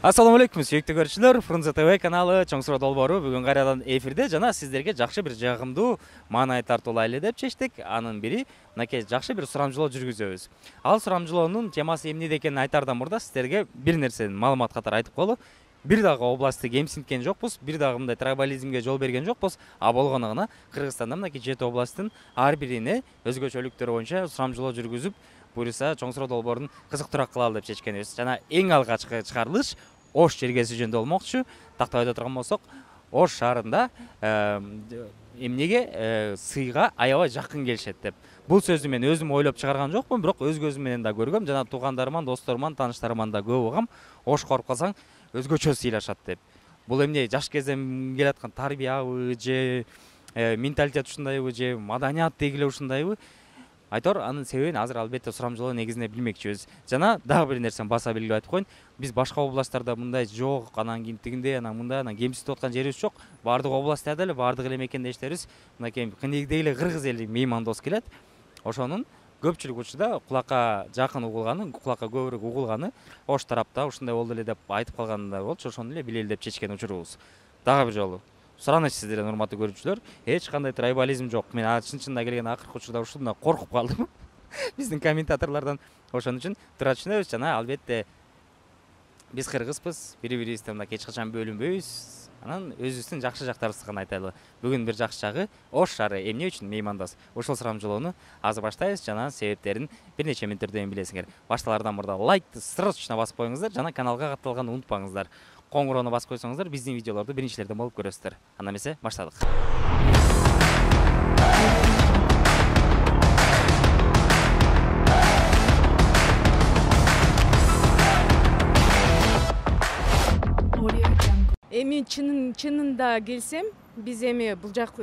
Assalamu алейкум, сүйікті көрушілер. Фрунзе ТВ каналы Чоңсуро долбоору бүгін кайрадан эфирде жана сиздерге жакшы бир жагымдуу маанай тартуулайлы деп чечтик. Анын бири мынакей жакшы бир сурамжылоо жүргүзөбүз. Ал сурамжылоонун темасы эмне экенин айтардан мурда сиздерге бир нерсени маалымат катары айтып коелу. Бир дагы областты кемсинткен жокпуз, бир дагы мындай трибализмге жол берген жокпуз. А болгону гана Кыргызстанда мынакей 7 областтын ар бирине өзгөчөлүктөр боюнча сурамжылоо жүргүзүп, буюрса Чоңсуро долбоорун кызыктуураак кылалы деп чечкенбиз. Жана эң алгачкы чыгарылыш Ош жергесижинде болмокчу. Тактабайда турган болсок, Ош шаарында эмнеге сыйга аябай жакын келишет деп. Бул сөздү мен өзүм ойлоп чыгарган жокмун, бирок өз көзүм менен да көргөм, жана туугандарыман, досторуман, тааныштарыман да көп угам. Ош коруп калсаң өзгөчө сыйлашат деп. Бул эмне жаш кезден келаткан тарбиябы же менталитет ушундайбы же маданият дегиле ушундайбы? Айтор, анын себебин азыр албетте сурамжылоо негизинде билмекчибиз. Жана дагы бир нерсени баса белгилеп айтып коеюн. Биз башка областтарда мындай жок, анан кийинтигинде, анан мындай, анан кемситип аткан жерибиз жок. Бардык областтарда эле, бардык эле мекендештерибиз мынакей кынегидей эле кыргыз эли меймандос келет. Ошонун көпчүлүк учурда кулакка жакын угулганы, кулакка көбүрөөк угулганы Ош тарапта ушундай болду эле деп айтып калганда болчу. Ошону эле билели деп чечкен учурубуз. Дагы бир жолу сураныч сиздерден, урматтуу көрүүчүлөр. Эч кандай трибализм жок. Мен чын-чынында келген акыркы учурда ушундай коркуп калдым. Биздин комментаторлордон. Ошон үчүн тура түшүнөбүз, жана албетте биз кыргызбыз, бири-бирибизден мынакей эч качан бөлүнбөйбүз. Анан өзүбүздүн жакшы жактарыбызды гана айтайлы. Бүгүн бир жакшы жагы Ош шаары эмне үчүн меймандос. Ошол сурамжылоону азыр баштайбыз, жана себептерин бир нече мүнөттөрдөн билесиңер. Башталардан мурда лайкты срочно басып коюңуздар, жана каналга катталганды унутпаңыздар. Коңгуроону басып койсоңуздар, биздин видеолорду биринчилерден болуп көрөсүздөр. Анда эмесе баштадык. Эми чынында келсем, биз эми бул жак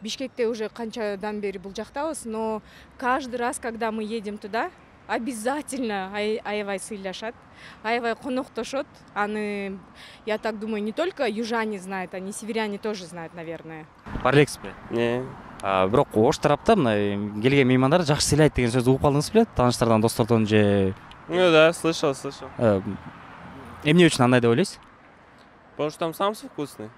Бишкекте уже канчадан бери бул жактабыз, но каждый раз, когда мы едем туда, обязательно аябай сыйлашат, аябай коноктошот. Аны, я так думаю, не только южане знают, они северяне тоже знают, наверное. Бар элексизби? Бирок Ош тарапта мына келген меймандар жакшы сыйлайт деген сөздү угуп калдыңыз беле? Тааныштардан, достордон же? Ну да, слышал. Эмне үчүн андай деп ойлойсуз? Потому что там самсы вкусный.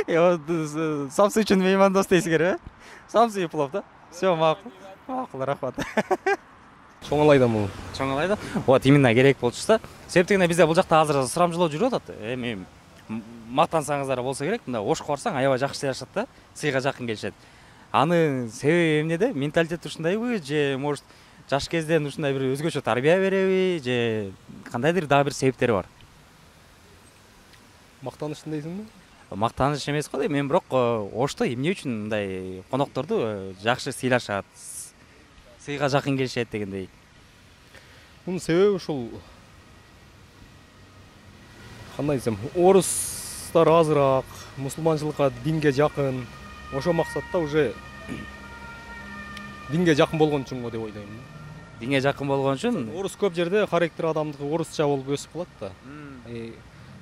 Самсы үчүн меймандос дейсиңер, э? Самсы и плов, да? Все, макул. Макул, рахмат. Чоңалайдан бул. Чоңалайда? Вот, именно керек болчусу. Себептигине бизде бул жакта азыр сурамжылоо жүрүп атат. Эми мактансаңыздар болсо керек, мында Ошко барсаң аябай жакшы сыйлашат да, сыйга жакын келишет. Аны себеби эмнеде? Менталитет ушундайбы же, может, жаш кезден ушундай бир өзгөчө тарбия береби же кандайдыр дагы бир себептери бар? Мактаныштын дейсиңби? Мактаныш эмес го дейм, мен бирок Ошто эмне үчүн мындай конокторду жакшы сыйлашат, сыйга жакын келишет дегендей. Мунун себеби ушул, кандай десем, орустар азыраак, мусулманчылыкка, динге жакын. Ошол максатта уже динге жакын болгон үчүн го деп ойлойм. Динге жакын болгон үчүн? Орус көп жерде характер адамдыкы орусча болуп өсүп калат да.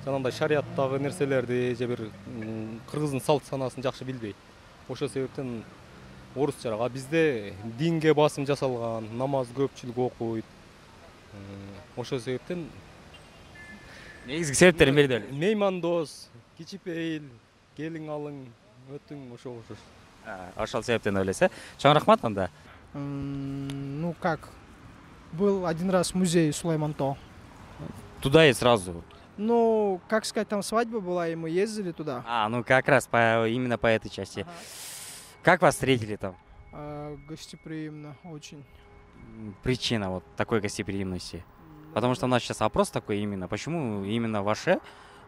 Жанагындай шарияттагы нерселерди же бир кыргыздын салт санаасын жакшы билбейт. Ошол себептен орусчараак. А бизде динге басым жасалган, намаз көпчүлүк окуйт. Ошол себептен негизги себептерин берди эле. Меймандос, кичипейил, келиң алың, өтүң ошол. Ошол себептен ойлойсуз, э? Чоң рахмат анда. Ну как, был один раз в музее Сулайман-То. Туда и сразу. Ну, как сказать, там свадьба была, и мы ездили туда. Ну как раз именно по этой части. Ага. Как вас встретили там? Гостеприимно, очень. Причина вот такой гостеприимности? Потому что у нас сейчас опрос такой именно. Почему именно ваши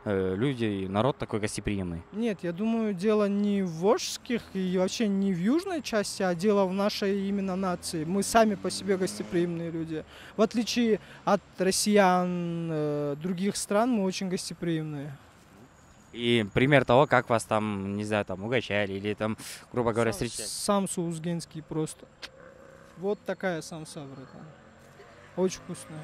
люди, народ такой гостеприимный? Нет, я думаю, дело не в волжских и вообще не в южной части, а дело в нашей именно нации. Мы сами по себе гостеприимные люди. В отличие от россиян других стран, мы очень гостеприимные. И пример того, как вас там, не знаю, там угощали или там, грубо говоря, встречали? Самсу узгенский просто. Вот такая самса, братан. Очень вкусная.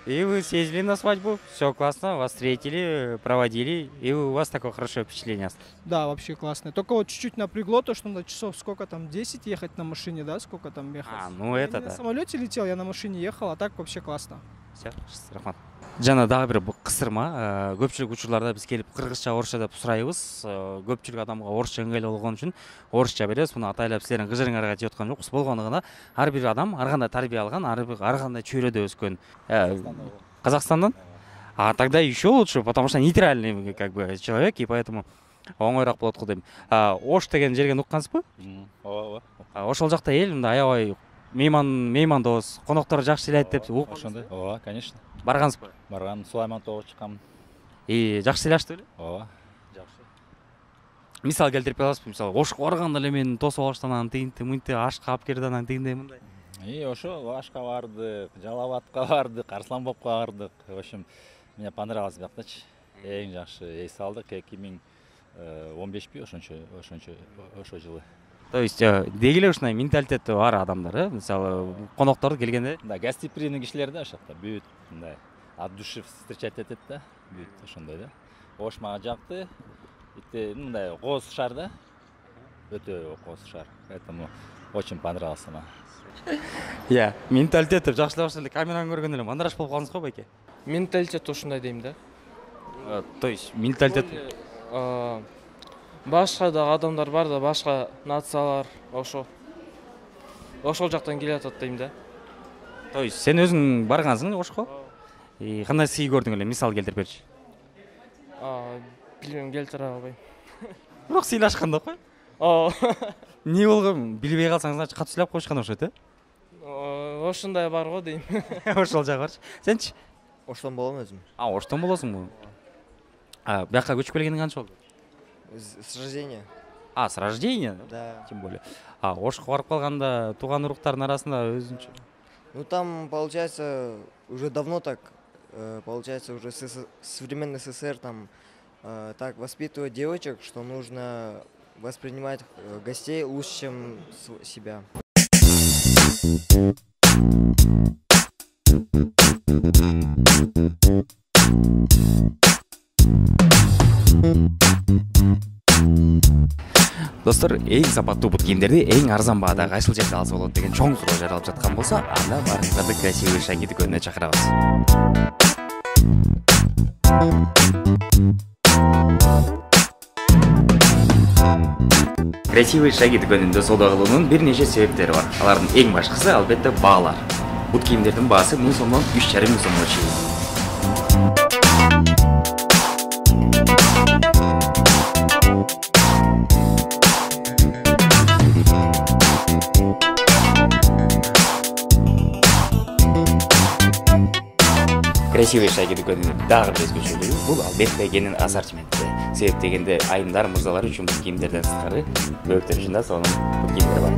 И вы съездили на свадьбу, все классно, вас встретили, проводили, и у вас такое хорошее впечатление осталось. Да, вообще классно. Только вот чуть-чуть напрягло то, что на часов сколько там, 10 ехать на машине, да, сколько там ехать. Ну это я да. на самолете летел, я на машине ехал, а так вообще классно. Все, рахмат. Жана дагы бир кысырма, көпчүлүк учурларда биз келип кыргызча, орусча деп сурайбыз. Көпчүлүк адамга орусча ыңгайлуу болгон үчүн орусча беребиз. Муну атайлап силердин кыжырыңарга жеп аткан жокпуз. Болгону гана ар бир адам ар кандай тарбия алган, ар кандай чөйрөдө өскөн. Казахстандан? А тогда еще лучше, потому что нейтральный как бы человек, и поэтому оңойраак болот го дейм. Ош деген жерге уккансызбы? Ооба. Ошол жакта эл мындай аябай меймандос, коноктор жакшы элейт деп угуп. Ошондой. Ооба, конечно. Баргансызбы? Баргам, Сулайман тоого чыккам. И жакшы элештиби беле? Ооба. Мисал келтирип бере аласызбы? Мисалы Ошко барганда эле мени тосуп алыштан анан тигинти мынти ашка алып келди анан тигиндей мындай. Ошо Ашка бардык, Жалал Абадка бардык, Арсланбопко бардык. В общем, мне понравилось биактачы. Эң жакшы эс алдык 2015 ошо жылы. То есть деги эле ушундай менталитети бар адамдар, мисалы конокторду келгенде. Да, гостеприимный кишилер да ошакта бүт мындай от души встречать этет да, бүт ошондой да. Ош мага жакты. Мындай кооз шаар да. Өтө кооз шаар. Поэтому очень понравился мага. Менталитет деп жакшылап эле камераны көргөндө эле мандраш болуп калдыңыз го байке. Менталитет ушундай дейм да. То есть менталитет башка да адамдар бар да, башка нациялар ошол жактан келатат дейм да. То есть сен өзүң баргансың Ошко? И кандай сый көрдүң эле, мисал келтирип берчи. Билбейм, келтире албайм. Бирок сыйлашкан да кой. Не болгон, билбей калсаң, значит, катуу сыйлап коюшкан окшойт, Ошондой бар го дейм. Ошол жагы барчы. Сенчи? Оштон болом өзүм. Оштон болосуңбу? Бияка көчүп келгениң канча болду? С рождения. С рождения? Да. Тем более. Ошко барып калганда тууган уруктардын арасында өзүнчө. Ну там, получается, уже давно так, получается, уже современный СССР там так воспитывает девочек, что нужно воспринимать гостей лучше, чем себя. Достор, эң сапаттуу бут кийимдерди эң арзан баада кайсыл жерде алса болот деген чоң суроо жаралып жаткан болсо, анда баарыңыздарды красивый шаги дүкөнүнө чакырабыз. Красивый шаги дүкөнүндө соода кылуунун бир нече себептери бар. Алардын эң башкысы албетте баалар. Бут кийимдердин баасы 1000 сомдон 3,5 сомго чейин. Красивый шаги дүкөнүнүн дагы бир өзгөчөлүгү бул албетте кенен ассортименти. Себеп дегенде айымдар, мырзалар үчүн бут кийимдерден сырткары бөөктөр үчүн да сонун бут кийимдер бар.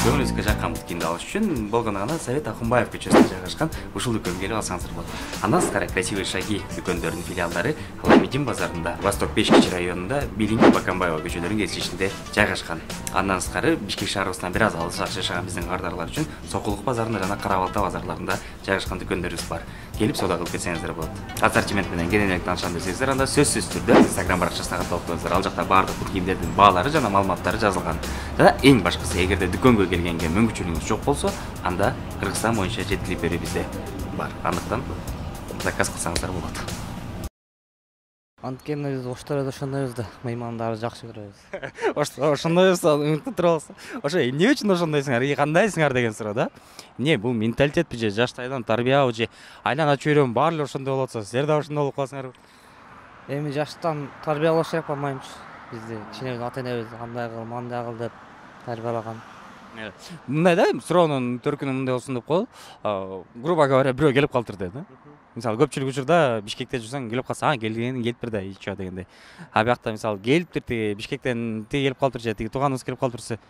Көңүлүңүзгө жаккан бут кийимди алыш үчүн болгону гана Совет Акунбаев көчөсүндө жайгашкан ушул дүкөнгө келип алсаңыздар болот. Андан сырткары красивый шаги дүкөндөрүнүн филиалдары Аламедин базарында, Восток 5 кичи районунда, Билинги Баканбаева көчөлөрүнүн кесилишинде жайгашкан. Андан сырткары Бишкек шаарыбыздан бир аз алыс жашаган биздин кардарлар үчүн Сокулук базарында жана Кара Балта базарларында жайгашкан дүкөндөрүбүз бар. Келип соода кылып кетсеңиздер болот. Ассортимент менен кененирээк таанышам десеңиздер, анда сөзсүз түрдө Instagram баракчасына катталып коюңуздар. Ал жакта баардык бут кийимдердин баалары жана маалыматтары жазылган. Жана эң башкысы, эгерде дүкөнгө келгенге мүмкүнчүлүгүңүз жок болсо, анда Кыргызстан боюнча жеткиликтери бизде бар. Андыктан заказ кылсаңыздар болот. Анткени биз Оштор ошондойбуз да, меймандарды жакшы көрөбүз. Ошондойбуз, үмүттүү турабыз. Ошо эмне үчүн ошондойсуңар, кандайсыңар деген суроо да. Эмне бул менталитетпи же жаштайдан тарбиябы же айнана чөйрөм баары эле ошондой болот, силер да ошондой болуп каласыңарбы? Эми жаштан тарбиялаш керек болмаймынчы. Бизди кичине ата энебиз кандай кыл, мындай кыл деп тарбиялаган. Мындай да, суроонун төркүнү мындай болсун деп коелу. Грубо говоря, бирөө келип калтырды да. Мисалы көпчүлүк учурда Бишкекте жүрсөң, келип калса, келгенин келип бир да ичип дегендей. Биякта мисалы келиптир, тиги Бишкектен тиги келип калтырчу, тиги тууганыбыз келип калтырса,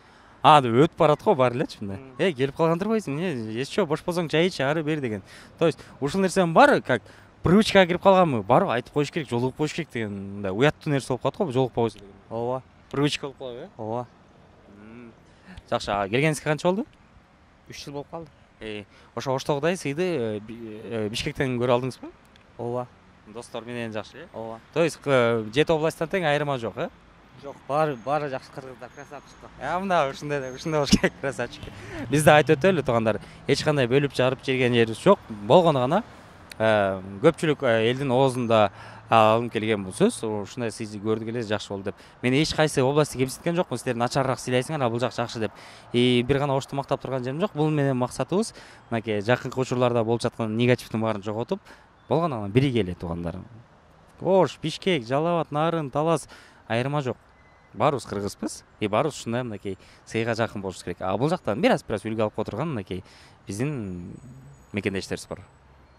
деп өтүп барат го баары элечи мындай. Келип калгандырбайсың, эмне, эсчо бош болсоң чай ич, ары бери деген. То есть ушул нерсенин баары как привычкага кирип калганбы, барып айтып коюш керек, жолугуп коюш керек деген мындай уяттуу нерсе болуп калат го, жолукпабыз деген. Ооба. Привычка болуп калабы, Ооба. Жакшы, келгениңизге канча болду? 3 жыл болуп калды. Ошо Оштогудай сыйды Бишкектен көрө алдыңызбы? Ооба. Достор менен жакшы, э? Ооба. То есть жети областтан тең айырма жок, э? Жок, баары жакшы кыргыздар, красавчыктар. Мына ушундай болуш керек, красавчик. Биз да айтып өтөлү туугандар, эч кандай бөлүп жарып жеген жерибиз жок. Болгону гана көпчүлүк элдин оозунда алынып келген бул сөз. Ушундай сыйды көрдүк эле, жакшы болду деп. Мен эч кайсы областты кемситкен жокмун, силер начарыраак сыйлайсыңар, бул жак жакшы деп. Бир гана Ошту мактап турган жерим жок. Бул менен максатыбыз мынакей жакынкы учурларда болуп жаткан негативдин баарын жоготуп, болгону гана биригели туугандар. Ош, Бишкек, Жалал Абад, Нарын, Талас айырма жок. Баарыбыз кыргызбыз, баарыбыз ушундай мынакей сыйга жакын болушубуз керек. Бул жактан бир аз үлгү алып отурган мынакей биздин мекендештерибиз бар.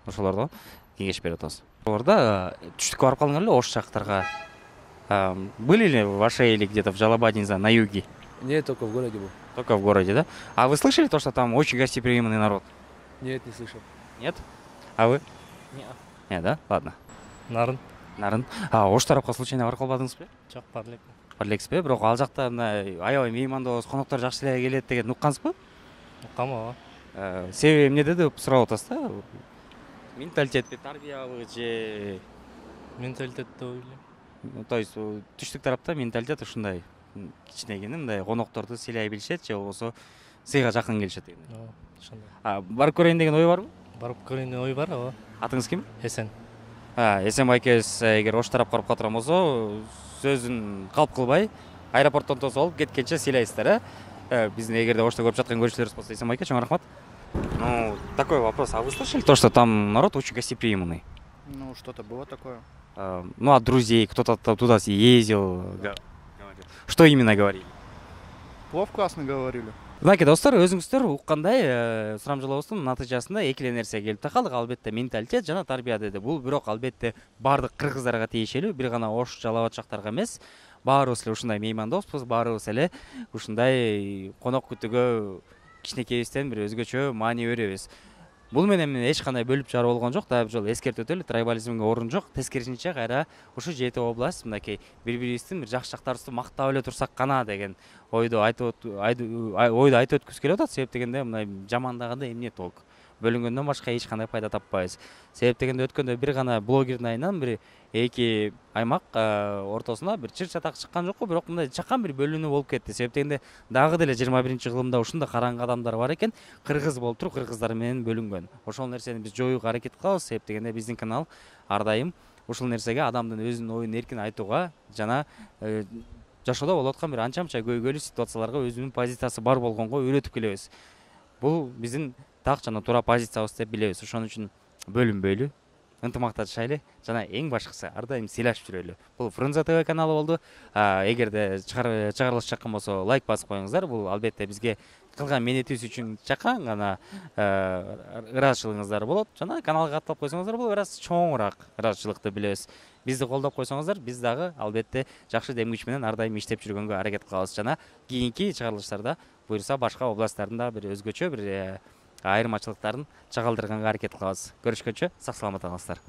Ошолордо кеңеш берип атабыз. Оларда түштүккө барып калдыңар эле, Ош жактарга. Были ли ваши или где-то в Жалабаде, не знаю, на юге? Нет, только в городе был. Только в городе, да? А вы слышали то, что там очень гостеприимный народ? Нет, не слышал. Нет? А вы? Нет. Нет, да? Ладно. Нарын. Нарын. Ош тарапка случайно барып калбадыңызбы? Жок, барлык. Барлексизби? Бирок ал жакта аябай меймандоос, коноктор жакшы эле келет деген уккансызбы? Уккам, ооба. Себеби эмнеде деп сурап атасыз да? Менталитетпи, тарбиябы же Менталитет деп ойлойм. то есть түштүк тарапта менталитет ушундай кичинекей мындай конокторду сыйлай билишет же болбосо сыйга жакын келишет деген. Ооба, ошондой. Барып көрөйүн деген ой барбы? Барып көрөйүн деген ой бар, ооба. Атыңыз ким? Эсен. Эсен байкебиз эгер Ош тарапка барып калган болсо, сөзүн калп кылбай, аэропорттон тосуп алып кеткенче сыйлайсыздар, биздин эгерде Ошто көрүп жаткан көрүүчүлөрүбүз болсо, Эсен байке чоң рахмат. Ну, такой вопрос. А вы слышали то, что там народ очень гостеприимный? Ну, что-то было такое. Ну, от друзей, кто-то туда ездил, говорил. Что именно говорили? Плов классно говорили. Мынакей достор, өзүңүздөр уккандай сурамжылообуздун натыйжасында эки эле нерсе келип такалдык. Албетте менталитет жана тарбия деди. Бул бирок албетте бардык кыргыздарга тиешелүү, бир гана Ош, Жалал Абад жактарга эмес. Баарыбыз эле ушундай меймандоспуз, баарыбыз эле ушундай конок күтүүгө кичинекейибизден бир өзгөчө маани беребиз. Бул менен эч кандай бөлүп жарып болгон жок, дагы бир жолу эскертип өтөлү, трайбализмге орун жок. Тескерисинче кайра ушу жети область мынакей бири-бирибиздин бир жакшы жактарыбызды мактап эле турсак гана деген ойду айтып өткүбүз келип атат. Себеп дегенде мындай жамандаганда эмне толк? Бөлүнгөндөн башка эч кандай пайда таппайбыз. Себеп дегенде өткөндө бир гана блогердин айынан бир эки аймак ортосуна бир чыр чатак чыккан жокпу, бирок мындай чакан бир бөлүнүү болуп кетти. Себеп дегенде дагы деле 21-кылымда ушундай караңгы адамдар бар экен, кыргыз болуп туруп кыргыздар менен бөлүнгөн. Ошол нерсени биз жоюуга аракет кылабыз. Себеп дегенде биздин канал ар дайым ушул нерсеге адамдын өзүнүн оюн эркин айтууга жана жашоодо болуп аткан бир анча-мынча көйгөйлүү ситуацияларга өзүнүн позициясы бар болгонго үйрөтүп келебиз. Бул биздин так жана туура позициябыз деп билебиз. Ошон үчүн бөлүнбөйлү, ынтымакташайлы жана эң башкысы ар дайым сыйлашып жүрөлү. Бул Фрунзе ТВ каналы болду. Эгерде чыгарылыш жаккан болсо лайк басып коюңуздар. Бул албетте бизге кылган мээнетибиз үчүн жаккан гана ыраазычылыгыңыздар болот. Жана каналга катталып койсоңуздар бул бир аз чоңураак ыраазычылык деп билебиз. Бизди колдоп койсоңуздар, биз дагы албетте жакшы демгич менен ар дайым иштеп жүргөнгө аракет кылабыз. Жана кийинки чыгарылыштарда буюрса башка областтарда бир өзгөчө бир айырмачылыктарын чагылдырганга аракет кылабыз. Көрүшкөнчө сак саламат калыңыздар.